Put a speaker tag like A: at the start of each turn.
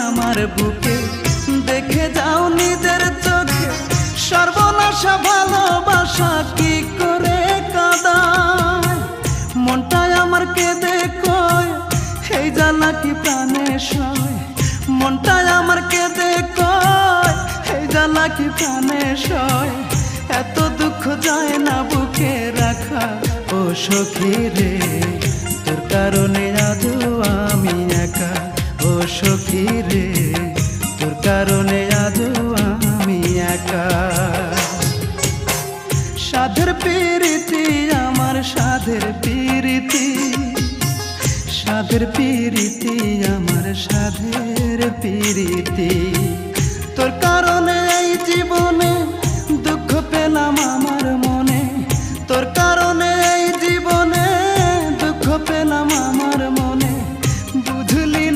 A: আমার বুকে, দেখে যাও নিজের চোখে সর্বনাশা ভালোবাসা কি করে কাঁদায়। মনটায় আমার কেঁদে কয় এই জ্বালা কি প্রাণে সয়, মনটায় আমার কেঁদে কয় এই জ্বালা কি প্রাণে সয়। এত দুঃখ যায় না বুকে রাখা ও সখী রে, তোর কারণে আজও আমি একা। ও সখী রে, তোর কারণে আজও আমি একা। সাধের পিরিতি আমার সাধের পিরিতি, সাধের পিরিতি আমার সাধের পিরিতি।